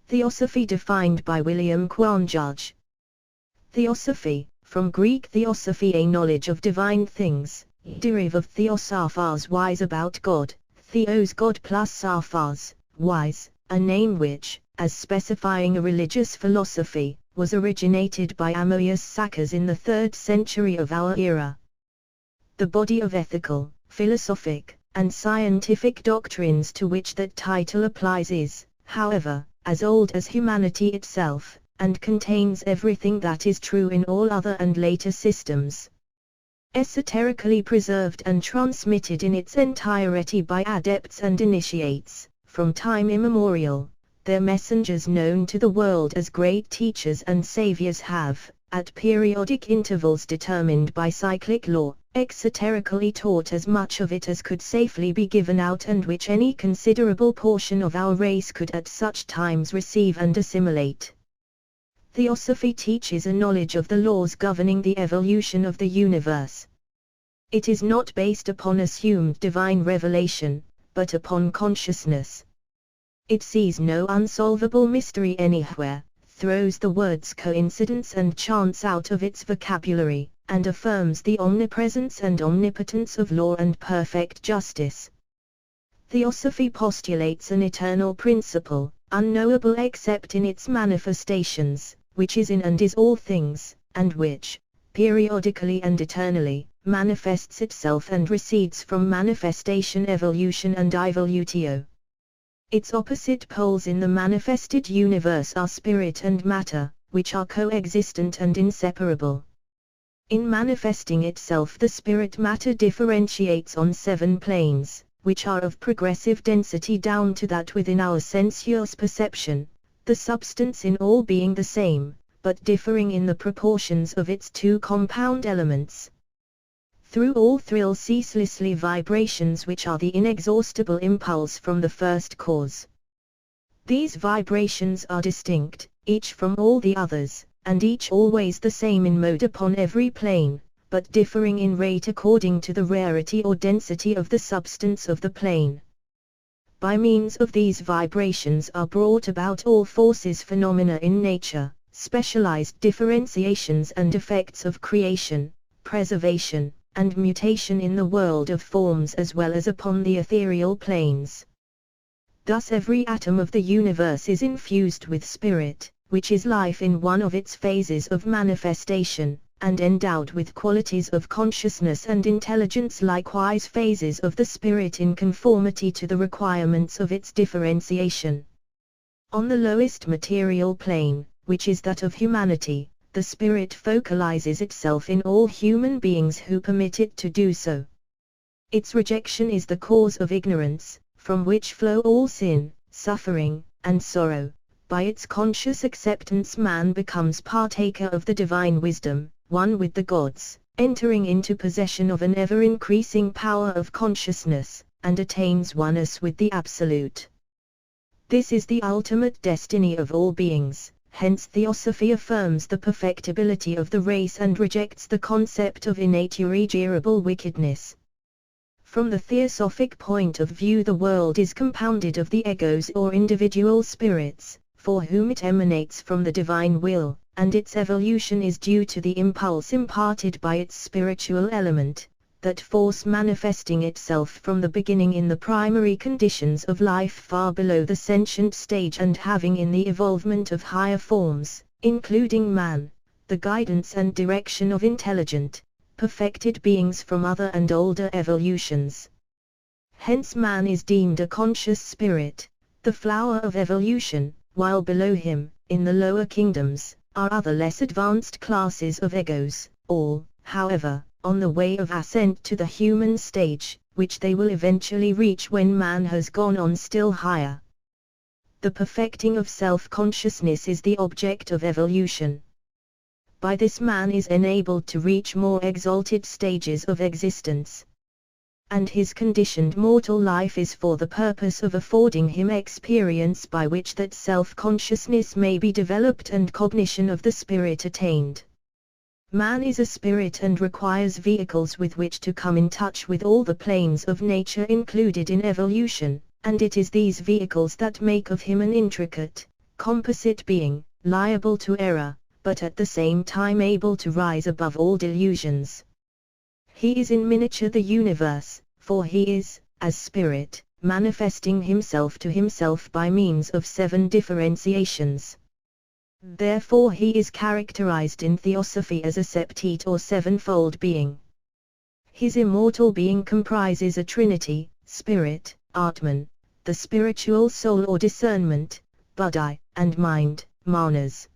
Theosophy defined by William Quan Judge. Theosophy, from Greek theosophy, a knowledge of divine things, derive of theosophos, wise about God, theos God plus sophos, wise, a name which, as specifying a religious philosophy, was originated by Ammius Saccas in the 3rd century of our era. The body of ethical, philosophic, and scientific doctrines to which that title applies is, however, as old as humanity itself, and contains everything that is true in all other and later systems. Esoterically preserved and transmitted in its entirety by adepts and initiates, from time immemorial, their messengers known to the world as great teachers and saviors have, at periodic intervals determined by cyclic law, exoterically taught as much of it as could safely be given out and which any considerable portion of our race could at such times receive and assimilate. Theosophy teaches a knowledge of the laws governing the evolution of the universe. It is not based upon assumed divine revelation, but upon consciousness. It sees no unsolvable mystery anywhere, throws the words coincidence and chance out of its vocabulary, and affirms the omnipresence and omnipotence of law and perfect justice. Theosophy postulates an eternal principle, unknowable except in its manifestations, which is in and is all things, and which, periodically and eternally, manifests itself and recedes from manifestation, evolution and evolutio. Its opposite poles in the manifested universe are spirit and matter, which are coexistent and inseparable. In manifesting itself, the spirit-matter differentiates on 7 planes, which are of progressive density down to that within our sensuous perception, the substance in all being the same, but differing in the proportions of its 2 compound elements. Through all thrill ceaselessly vibrations which are the inexhaustible impulse from the first cause. These vibrations are distinct, each from all the others, and each always the same in mode upon every plane, but differing in rate according to the rarity or density of the substance of the plane. By means of these vibrations are brought about all forces, phenomena in nature, specialized differentiations and effects of creation, preservation, and mutation in the world of forms as well as upon the ethereal planes. Thus every atom of the universe is infused with spirit, which is life in one of its phases of manifestation, and endowed with qualities of consciousness and intelligence, likewise phases of the spirit in conformity to the requirements of its differentiation. On the lowest material plane, which is that of humanity, the spirit focalizes itself in all human beings who permit it to do so. Its rejection is the cause of ignorance, from which flow all sin, suffering, and sorrow. By its conscious acceptance man becomes partaker of the divine wisdom, one with the gods, entering into possession of an ever-increasing power of consciousness, and attains oneness with the Absolute. This is the ultimate destiny of all beings, hence Theosophy affirms the perfectibility of the race and rejects the concept of innate irregenerable wickedness. From the Theosophic point of view, the world is compounded of the egos or individual spirits, for whom it emanates from the divine will, and its evolution is due to the impulse imparted by its spiritual element, that force manifesting itself from the beginning in the primary conditions of life far below the sentient stage and having in the evolvement of higher forms, including man, the guidance and direction of intelligent, perfected beings from other and older evolutions. Hence man is deemed a conscious spirit, the flower of evolution, while below him, in the lower kingdoms, are other less advanced classes of egos, all, however, on the way of ascent to the human stage, which they will eventually reach when man has gone on still higher. The perfecting of self-consciousness is the object of evolution. By this man is enabled to reach more exalted stages of existence. And his conditioned mortal life is for the purpose of affording him experience by which that self-consciousness may be developed and cognition of the spirit attained. Man is a spirit and requires vehicles with which to come in touch with all the planes of nature included in evolution, and it is these vehicles that make of him an intricate, composite being, liable to error, but at the same time able to rise above all delusions. He is in miniature the universe, for he is, as spirit, manifesting himself to himself by means of 7 differentiations. Therefore he is characterized in Theosophy as a septete or sevenfold being. His immortal being comprises a trinity, spirit, Atman, the spiritual soul or discernment, buddhi, and mind, manas.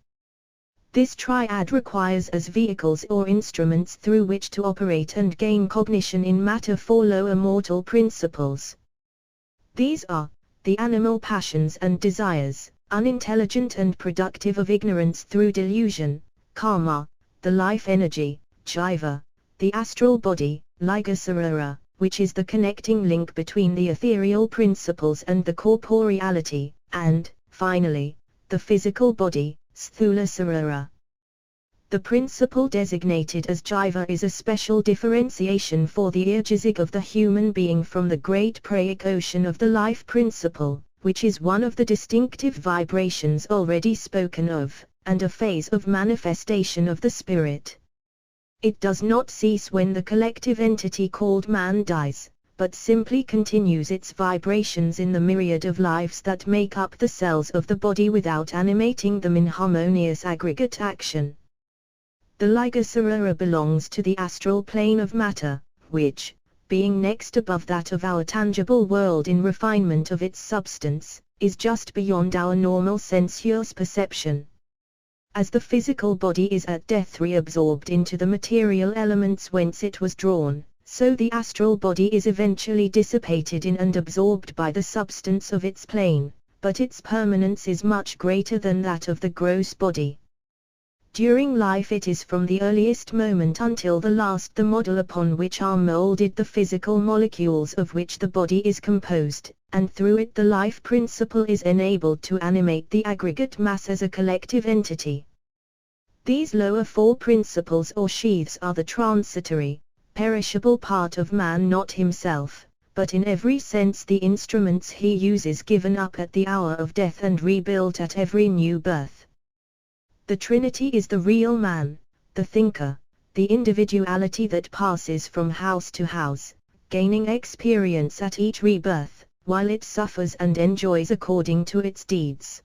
This triad requires as vehicles or instruments through which to operate and gain cognition in matter 4 lower mortal principles. These are, the animal passions and desires, unintelligent and productive of ignorance through delusion, karma, the life energy, jiva, the astral body, ligasarara, which is the connecting link between the ethereal principles and the corporeality, and, finally, the physical body, sthulasarara. The principle designated as jiva is a special differentiation for the irjasic of the human being from the great praic ocean of the life principle, which is one of the distinctive vibrations already spoken of, and a phase of manifestation of the spirit. It does not cease when the collective entity called man dies, but simply continues its vibrations in the myriad of lives that make up the cells of the body without animating them in harmonious aggregate action. The ligasarara belongs to the astral plane of matter, which, being next above that of our tangible world in refinement of its substance, is just beyond our normal sensuous perception. As the physical body is at death reabsorbed into the material elements whence it was drawn, so the astral body is eventually dissipated in and absorbed by the substance of its plane, but its permanence is much greater than that of the gross body. During life it is from the earliest moment until the last the model upon which are molded the physical molecules of which the body is composed, and through it the life principle is enabled to animate the aggregate mass as a collective entity. These lower 4 principles or sheaths are the transitory, perishable part of man, not himself, but in every sense the instruments he uses given up at the hour of death and rebuilt at every new birth. The Trinity is the real man, the thinker, the individuality that passes from house to house, gaining experience at each rebirth, while it suffers and enjoys according to its deeds.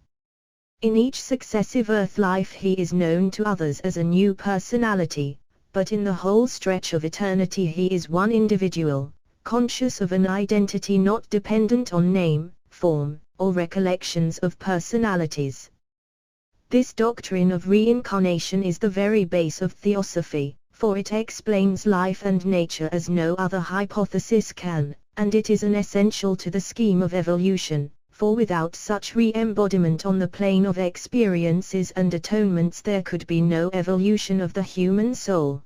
In each successive earth life he is known to others as a new personality, but in the whole stretch of eternity he is one individual, conscious of an identity not dependent on name, form, or recollections of personalities. This doctrine of reincarnation is the very base of Theosophy, for it explains life and nature as no other hypothesis can, and it is an essential to the scheme of evolution, for without such re-embodiment on the plane of experiences and atonements there could be no evolution of the human soul.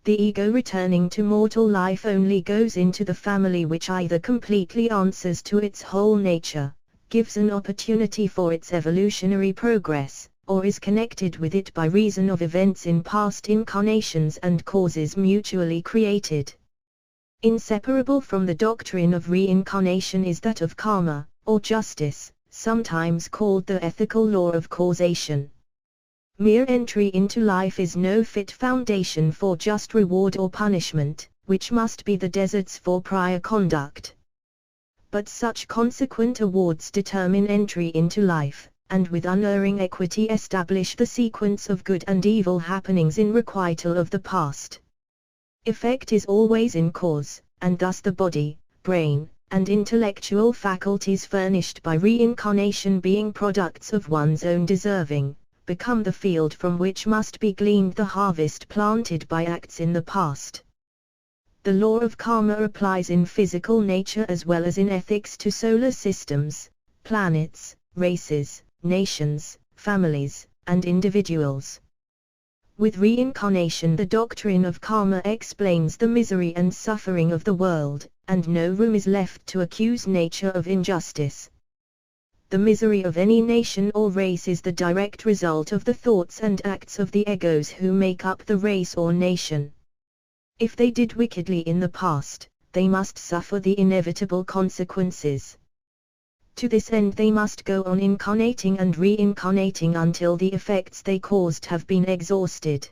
The ego returning to mortal life only goes into the family which either completely answers to its whole nature, gives an opportunity for its evolutionary progress, or is connected with it by reason of events in past incarnations and causes mutually created. Inseparable from the doctrine of reincarnation is that of karma, or justice, sometimes called the ethical law of causation. Mere entry into life is no fit foundation for just reward or punishment, which must be the deserts for prior conduct. But such consequent awards determine entry into life, and with unerring equity establish the sequence of good and evil happenings in requital of the past. Effect is always in cause, and thus the body, brain, and intellectual faculties furnished by reincarnation being products of one's own deserving, become the field from which must be gleaned the harvest planted by acts in the past. The law of karma applies in physical nature as well as in ethics to solar systems, planets, races, nations, families, and individuals. With reincarnation the doctrine of karma explains the misery and suffering of the world, and no room is left to accuse nature of injustice. The misery of any nation or race is the direct result of the thoughts and acts of the egos who make up the race or nation. If they did wickedly in the past, they must suffer the inevitable consequences. To this end they must go on incarnating and reincarnating until the effects they caused have been exhausted.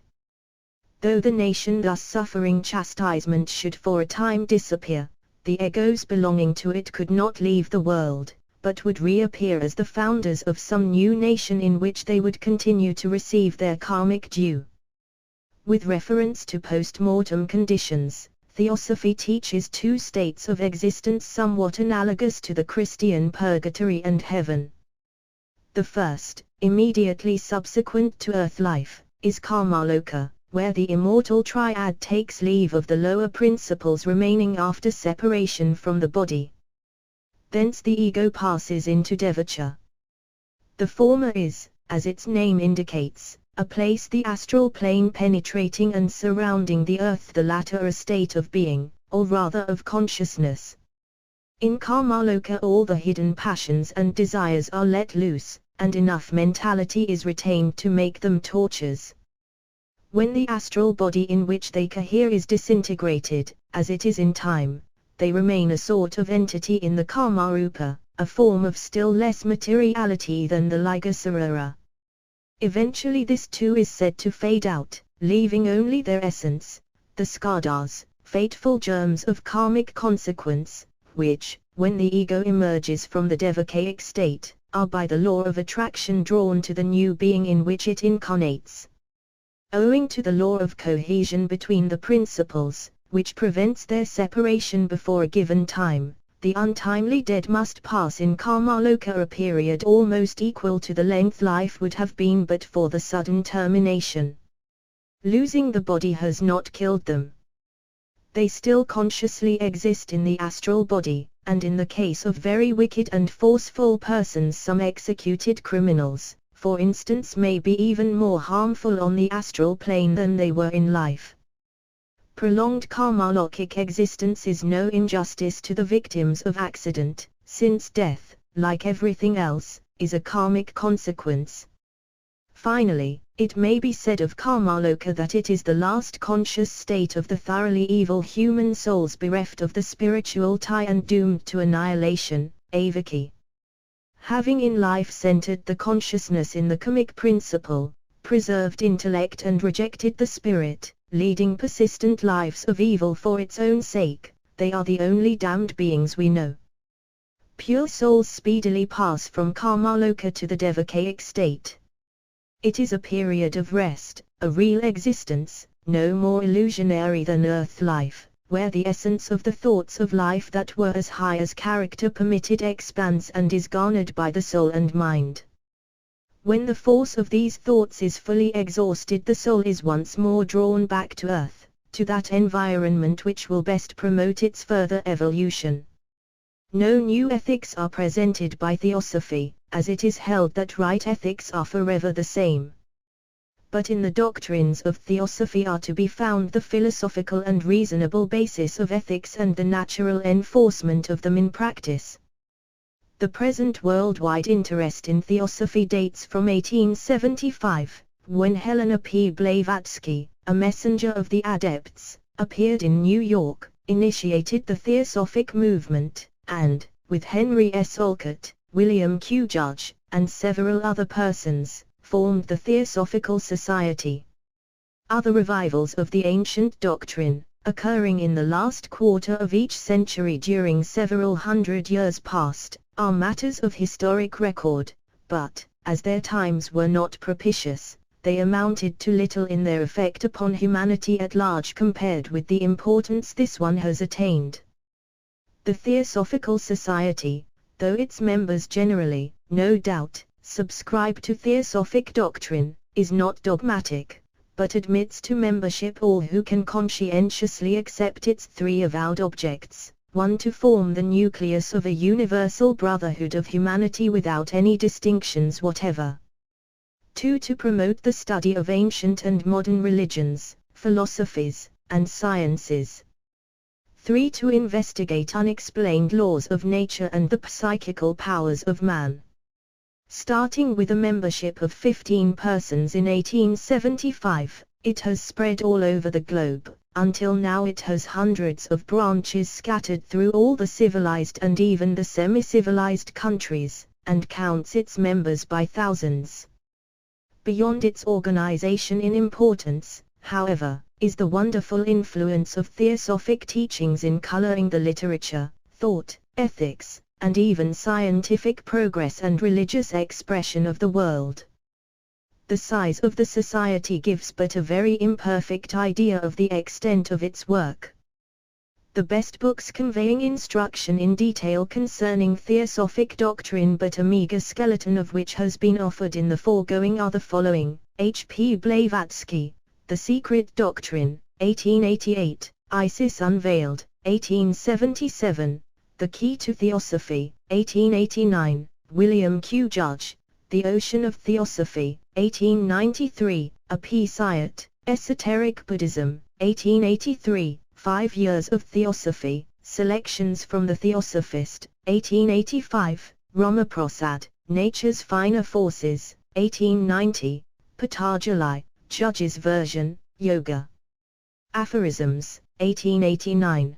Though the nation thus suffering chastisement should for a time disappear, the egos belonging to it could not leave the world, but would reappear as the founders of some new nation in which they would continue to receive their karmic due. With reference to post-mortem conditions, Theosophy teaches two states of existence somewhat analogous to the Christian purgatory and heaven. The first, immediately subsequent to earth life, is Karmaloka, where the immortal triad takes leave of the lower principles remaining after separation from the body. Thence the ego passes into Devacha. The former is, as its name indicates, a place the astral plane penetrating and surrounding the earth, the latter a state of being, or rather of consciousness. In Karmaloka all the hidden passions and desires are let loose, and enough mentality is retained to make them tortures. When the astral body in which they cohere is disintegrated, as it is in time, they remain a sort of entity in the Karmarupa, a form of still less materiality than the Ligasarara. Eventually this too is said to fade out, leaving only their essence, the skadhas, fateful germs of karmic consequence, which, when the ego emerges from the devachaic state, are by the law of attraction drawn to the new being in which it incarnates. Owing to the law of cohesion between the principles, which prevents their separation before a given time, the untimely dead must pass in Karmaloka a period almost equal to the length life would have been but for the sudden termination. Losing the body has not killed them. They still consciously exist in the astral body, and in the case of very wicked and forceful persons, some executed criminals, for instance, may be even more harmful on the astral plane than they were in life. Prolonged karmalokic existence is no injustice to the victims of accident, since death, like everything else, is a karmic consequence. Finally, it may be said of Karmaloka that it is the last conscious state of the thoroughly evil human souls bereft of the spiritual tie and doomed to annihilation, avaki. Having in life centered the consciousness in the kamic principle, preserved intellect and rejected the spirit, leading persistent lives of evil for its own sake, they are the only damned beings we know. Pure souls speedily pass from Karmaloka to the devachaic state. It is a period of rest, a real existence, no more illusionary than earth life, where the essence of the thoughts of life that were as high as character permitted expands and is garnered by the soul and mind. When the force of these thoughts is fully exhausted, the soul is once more drawn back to earth, to that environment which will best promote its further evolution. No new ethics are presented by Theosophy, as it is held that right ethics are forever the same. But in the doctrines of Theosophy are to be found the philosophical and reasonable basis of ethics and the natural enforcement of them in practice. The present worldwide interest in Theosophy dates from 1875, when Helena P. Blavatsky, a messenger of the adepts, appeared in New York, initiated the Theosophic movement, and, with Henry S. Olcott, William Q. Judge, and several other persons, formed the Theosophical Society. Other revivals of the ancient doctrine, occurring in the last quarter of each century during several hundred years past, are matters of historic record, but, as their times were not propitious, they amounted to little in their effect upon humanity at large compared with the importance this one has attained. The Theosophical Society, though its members generally, no doubt, subscribe to Theosophic doctrine, is not dogmatic, but admits to membership all who can conscientiously accept its three avowed objects: 1. To form the nucleus of a universal brotherhood of humanity without any distinctions whatever. 2. To promote the study of ancient and modern religions, philosophies, and sciences. 3. To investigate unexplained laws of nature and the psychical powers of man. Starting with a membership of 15 persons in 1875, it has spread all over the globe, Until now it has hundreds of branches scattered through all the civilized and even the semi-civilized countries, and counts its members by thousands. Beyond its organization in importance, however, is the wonderful influence of theosophic teachings in coloring the literature, thought, ethics, and even scientific progress and religious expression of the world. The size of the society gives but a very imperfect idea of the extent of its work. The best books conveying instruction in detail concerning theosophic doctrine, but a meager skeleton of which has been offered in the foregoing, are the following: H.P. Blavatsky, The Secret Doctrine, 1888, Isis Unveiled, 1877, The Key to Theosophy, 1889, William Q. Judge, The Ocean of Theosophy, 1893, A P. Syatt, Esoteric Buddhism, 1883, 5 Years of Theosophy, Selections from the Theosophist, 1885, Ramaprasad, Nature's Finer Forces, 1890, Patanjali, Judge's Version, Yoga. Aphorisms, 1889,